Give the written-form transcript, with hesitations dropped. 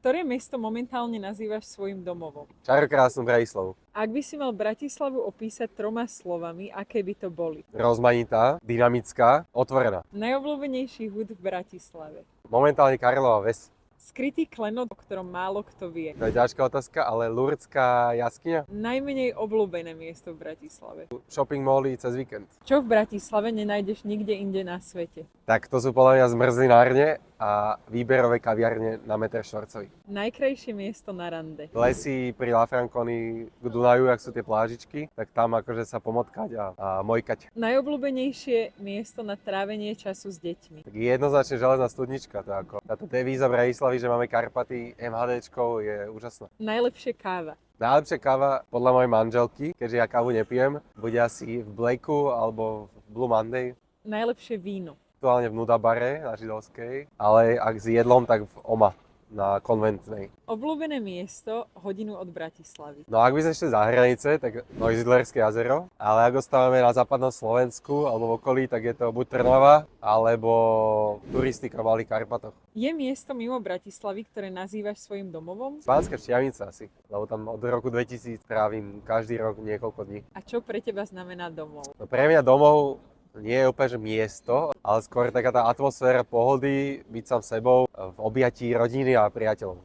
Ktoré mesto momentálne nazývaš svojim domovom? Čarokrásnu Bratislavu. Ak by si mal Bratislavu opísať 3 slovami, aké by to boli? Rozmanitá, dynamická, otvorená. Najobľúbenejší hud v Bratislave. Momentálne Karlova Ves. Skrytý klenot, o ktorom málo kto vie. To je ťažká otázka, ale Lurdská jaskyňa? Najmenej obľúbené miesto v Bratislave. Shopping mally cez víkend. Čo v Bratislave nenájdeš nikde inde na svete? Tak to sú podľa mňa zmrzlinárne a výberové kaviarne na meter štvorcový. Najkrajšie miesto na rande. Lesy pri La Franconi k Dunaju, ak sú tie plážičky, tak tam akože sa pomotkať a mojkať. Najobľúbenejšie miesto na trávenie času s deťmi. Tak jednoznačne železná studnička, to ako táto devíza Bratislavy, že máme Karpaty MHDčkou, je úžasná. Najlepšie káva. Najlepšia káva podľa mojej manželky, keďže ja kávu nepijem, bude asi v Blakeu alebo v Blue Monday. Najlepšie víno. Aktuálne v Nuda bare na Židovskej, ale ak s jedlom, tak v Oma na Konventnej. Obľúbené miesto hodinu od Bratislavy. No ak by sme šli za hranice, tak Neusiedlerské jazero, ale ak ostávame na západnom Slovensku alebo v okolí, tak je to buď Trnava, alebo turistika v Malých Karpatoch. Je miesto mimo Bratislavy, ktoré nazývaš svojim domovom? Pánska Štiavnica asi, lebo tam od roku 2000 trávim každý rok niekoľko dní. A čo pre teba znamená domov? No pre mňa domov nie je úplne že miesto, ale skôr taká tá atmosféra pohody, byť sám sebou v objatí rodiny a priateľov.